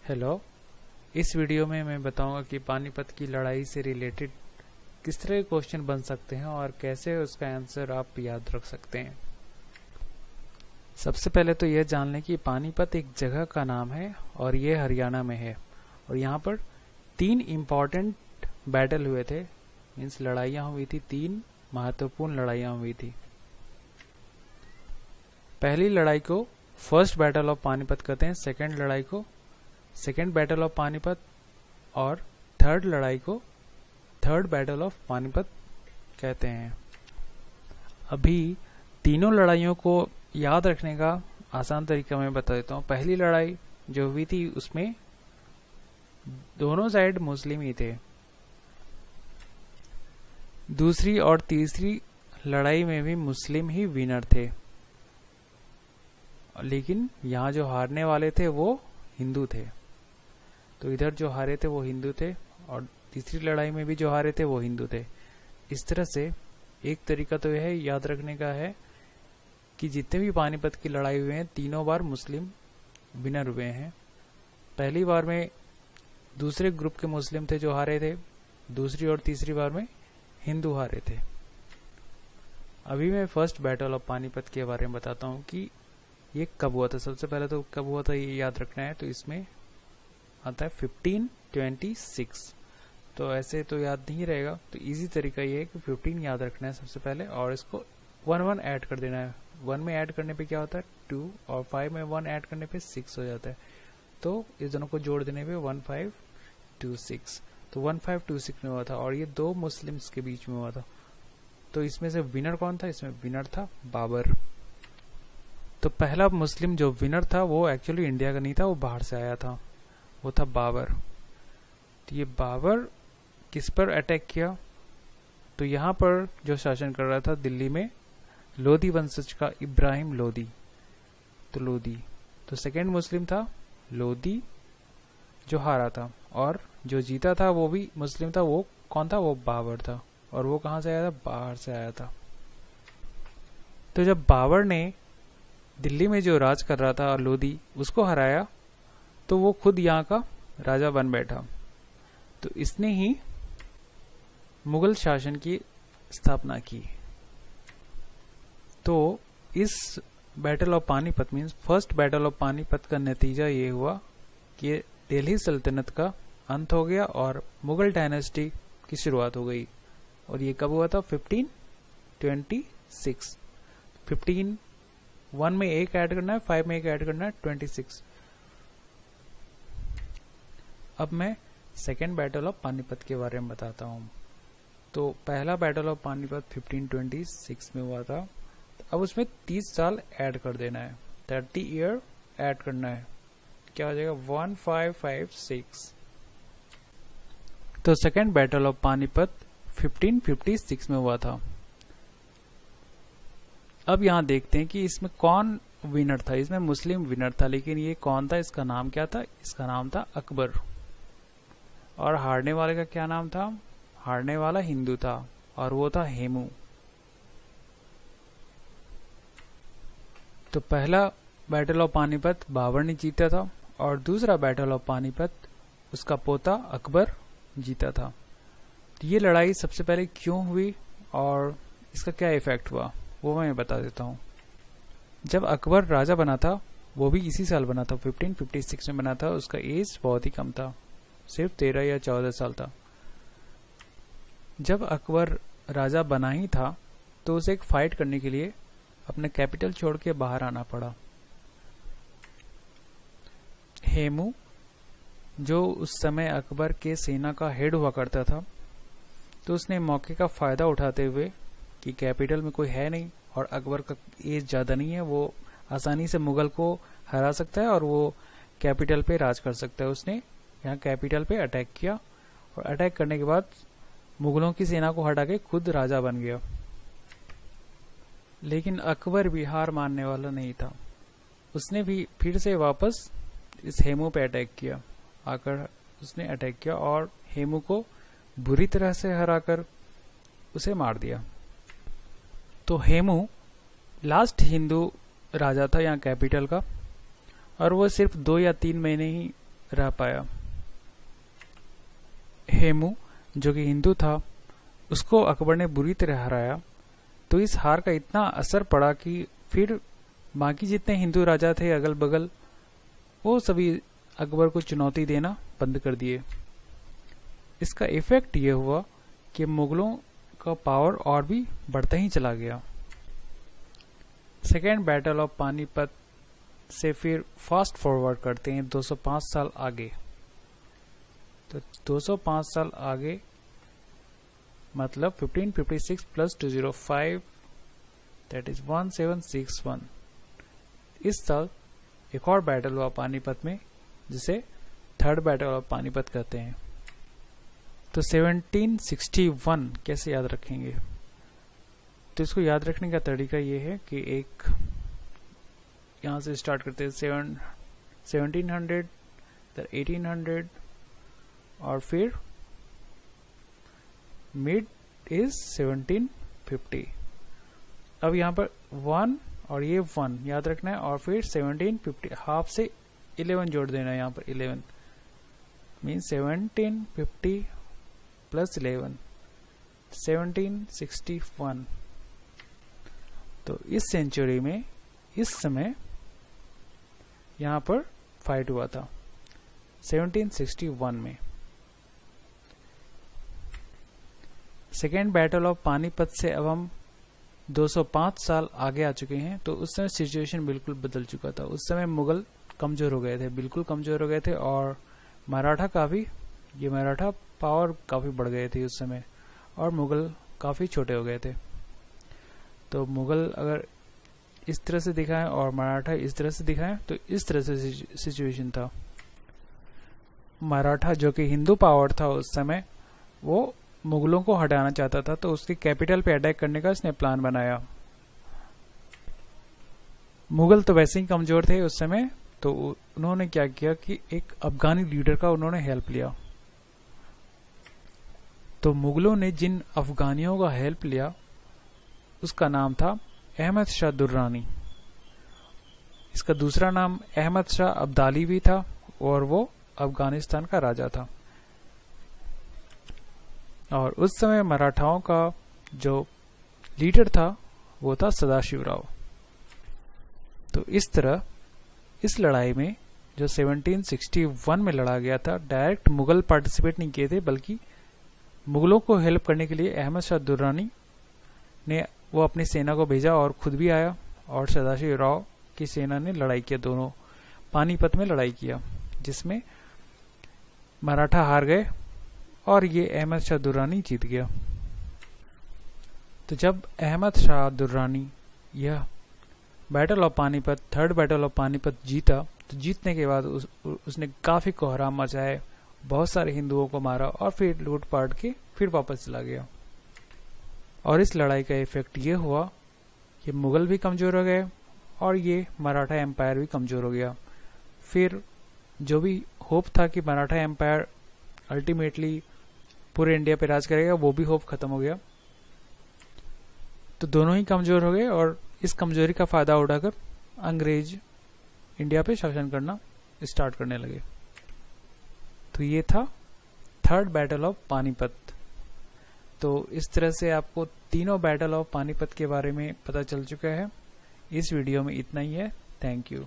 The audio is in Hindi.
हेलो। इस वीडियो में मैं बताऊंगा कि पानीपत की लड़ाई से रिलेटेड किस तरह के क्वेश्चन बन सकते हैं और कैसे उसका आंसर आप याद रख सकते हैं। सबसे पहले तो यह जान लें कि पानीपत एक जगह का नाम है और ये हरियाणा में है और यहाँ पर 3 इम्पॉर्टेंट बैटल हुए थे, मीन्स लड़ाइयाँ हुई थी, 3 महत्वपूर्ण लड़ाइयाँ हुई थी। पहली लड़ाई को फर्स्ट बैटल ऑफ पानीपत कहते हैं, सेकेंड लड़ाई को सेकेंड बैटल ऑफ पानीपत और थर्ड लड़ाई को थर्ड बैटल ऑफ पानीपत कहते हैं। अभी तीनों लड़ाइयों को याद रखने का आसान तरीका मैं बता देता हूँ। पहली लड़ाई जो हुई थी उसमें दोनों साइड मुस्लिम ही थे। दूसरी और तीसरी लड़ाई में भी मुस्लिम ही विनर थे, लेकिन यहाँ जो हारने वाले थे वो हिंदू थे। तो इधर जो हारे थे वो हिंदू थे और तीसरी लड़ाई में भी जो हारे थे वो हिंदू थे। इस तरह से एक तरीका तो यह याद रखने का है कि जितने भी पानीपत की लड़ाई हुए हैं तीनों बार मुस्लिम विनर हुए हैं। पहली बार में दूसरे ग्रुप के मुस्लिम थे जो हारे थे, दूसरी और तीसरी बार में हिंदू हारे थे। अभी मैं फर्स्ट बैटल ऑफ पानीपत के बारे में बताता हूँ कि ये कब हुआ था। सबसे पहले तो कब हुआ था ये याद रखना है। तो इसमें आता है 1526। तो ऐसे तो याद नहीं रहेगा, तो इजी तरीका ये है कि 15 याद रखना है सबसे पहले और इसको 1 ऐड कर देना है। 1 में ऐड करने पे क्या होता है 2 और 5 में 1 ऐड करने पे 6 हो जाता है। तो इस दोनों को जोड़ देने पे 1526। तो 1526 में हुआ था और ये 2 मुस्लिम्स के बीच में हुआ था। तो इसमें से विनर कौन था? इसमें विनर था बाबर। तो पहला मुस्लिम जो विनर था वो एक्चुअली इंडिया का नहीं था, वो बाहर से आया था, वो था बाबर। तो ये बाबर किस पर अटैक किया? तो यहाँ पर जो शासन कर रहा था दिल्ली में लोधी वंशज का इब्राहिम लोधी। तो लोधी तो सेकेंड मुस्लिम था लोधी जो हारा था, और जो जीता था वो भी मुस्लिम था। वो कौन था? वो बाबर था। और वो कहाँ से आया था? बाहर से आया था। तो जब बाबर ने दिल्ली में जो राज कर रहा था लोधी उसको हराया तो वो खुद यहाँ का राजा बन बैठा। तो इसने ही मुगल शासन की स्थापना की। तो इस battle of Panipat means first battle of Panipat का नतीजा ये हुआ कि दिल्ली सल्तनत का अंत हो गया और मुगल डायनेस्टी की शुरुआत हो गई। और ये कब हुआ था? 1526। 15 1 में 1 ऐड करना है, 5 में 1 ऐड करना है, 26। अब मैं सेकेंड बैटल ऑफ पानीपत के बारे में बताता हूँ। तो पहला बैटल ऑफ पानीपत 1526 में हुआ था। अब उसमें 30 साल ऐड कर देना है, 30 ईयर ऐड करना है। क्या हो जाएगा? 1556। तो सेकेंड बैटल ऑफ पानीपत 1556 में हुआ था। अब यहाँ देखते हैं कि इसमें कौन विनर था। इसमें मुस्लिम विनर था, लेकिन ये कौन था? इसका नाम क्या था? इसका नाम था अकबर। और हारने वाले का क्या नाम था? हारने वाला हिंदू था और वो था हेमू। तो पहला बैटल ऑफ पानीपत बाबर ने जीता था और दूसरा बैटल ऑफ पानीपत उसका पोता अकबर जीता था। तो ये लड़ाई सबसे पहले क्यों हुई और इसका क्या इफेक्ट हुआ वो मैं बता देता हूँ। जब अकबर राजा बना था, वो भी इसी साल बना था, 1556 में बना था। उसका एज बहुत ही कम था, सिर्फ 13 या 14 साल था। जब अकबर राजा बना ही था तो उसे एक फाइट करने के लिए अपने कैपिटल छोड़ के बाहर आना पड़ा। हेमू जो उस समय अकबर के सेना का हेड हुआ करता था, तो उसने मौके का फायदा उठाते हुए कि कैपिटल में कोई है नहीं और अकबर का एज ज्यादा नहीं है, वो आसानी से मुगल को हरा सकता है और वो कैपिटल पे राज कर सकता है। उसने यहाँ कैपिटल पे अटैक किया और अटैक करने के बाद मुगलों की सेना को हटा के खुद राजा बन गया। लेकिन अकबर भी हार मानने वाला नहीं था। उसने भी फिर से वापस इस हेमू पे अटैक किया। आकर उसने अटैक किया और हेमू को बुरी तरह से हराकर उसे मार दिया। तो हेमू लास्ट हिंदू राजा था यहाँ कैपिटल का और वो सिर्फ 2 या 3 महीने ही रह पाया। हेमू जो कि हिंदू था, उसको अकबर ने बुरी तरह हराया। तो इस हार का इतना असर पड़ा कि फिर बाकी जितने हिंदू राजा थे अगल बगल, वो सभी अकबर को चुनौती देना बंद कर दिए। इसका इफेक्ट ये हुआ कि मुगलों का पावर और भी बढ़ता ही चला गया। सेकेंड बैटल ऑफ पानीपत से फिर फास्ट फॉरवर्ड करते हैं 205 साल आगे। तो 205 साल आगे मतलब 1556 प्लस 205 दैट इज 1761। इस साल एक और बैटल हुआ पानीपत में, जिसे थर्ड बैटल ऑफ पानीपत कहते हैं। तो 1761 कैसे याद रखेंगे? तो इसको याद रखने का तरीका ये है कि एक यहां से स्टार्ट करते हैं 1700 फिर 1800 और फिर मिड इज 1750। अब यहाँ पर 1 और ये 1 याद रखना है और फिर 1750 हाफ से 11 जोड़ देना है। यहाँ पर 11 मीन 1750 प्लस 11 1761। तो इस सेंचुरी में इस समय यहाँ पर फाइट हुआ था 1761 में। सेकेंड बैटल ऑफ पानीपत से अब हम 205 साल आगे आ चुके हैं। तो उस समय सिचुएशन बिल्कुल बदल चुका था। उस समय मुगल कमजोर हो गए थे, बिल्कुल कमजोर हो गए थे, और मराठा पावर काफी बढ़ गए थे उस समय, और मुगल काफी छोटे हो गए थे। तो मुगल अगर इस तरह से दिखाएं और मराठा इस तरह से दिखाएं तो इस तरह से सिचुएशन था। मराठा जो कि हिंदू पावर था उस समय, वो मुगलों को हटाना चाहता था, तो उसकी कैपिटल पे अटैक करने का उसने प्लान बनाया। मुगल तो वैसे ही कमजोर थे उस समय, तो उन्होंने क्या किया कि एक अफगानी लीडर का उन्होंने हेल्प लिया। तो मुगलों ने जिन अफगानियों का हेल्प लिया उसका नाम था अहमद शाह दुर्रानी। इसका दूसरा नाम अहमद शाह अब्दाली भी था, और वो अफगानिस्तान का राजा था। और उस समय मराठाओं का जो लीडर था वो था सदाशिवराव। तो इस तरह इस लड़ाई में जो 1761 में लड़ा गया था, डायरेक्ट मुगल पार्टिसिपेट नहीं किए थे, बल्कि मुगलों को हेल्प करने के लिए अहमद शाह दुर्रानी ने वो अपनी सेना को भेजा और खुद भी आया, और सदाशिवराव की सेना ने लड़ाई किया। दोनों पानीपत में लड़ाई किया, जिसमें मराठा हार गए और ये अहमद शाह दुर्रानी जीत गया। तो जब अहमद शाह दुर्रानी यह battle of Panipat, third battle of Panipat जीता, तो जीतने के बाद उसने काफी कोहराम मचाए, बहुत सारे हिंदुओं को मारा और फिर लूटपाट के फिर वापस चला गया। और इस लड़ाई का इफेक्ट ये हुआ कि मुगल भी कमजोर हो गए और ये मराठा एम्पायर भी कमजोर हो गया। फिर जो भी होप था कि मराठा एम्पायर अल्टीमेटली पूरे इंडिया पे राज करेगा, वो भी होप खत्म हो गया। तो दोनों ही कमजोर हो गए, और इस कमजोरी का फायदा उठाकर अंग्रेज इंडिया पे शासन करना स्टार्ट करने लगे। तो ये था थर्ड बैटल ऑफ पानीपत। तो इस तरह से आपको तीनों बैटल ऑफ पानीपत के बारे में पता चल चुका है। इस वीडियो में इतना ही है। Thank you.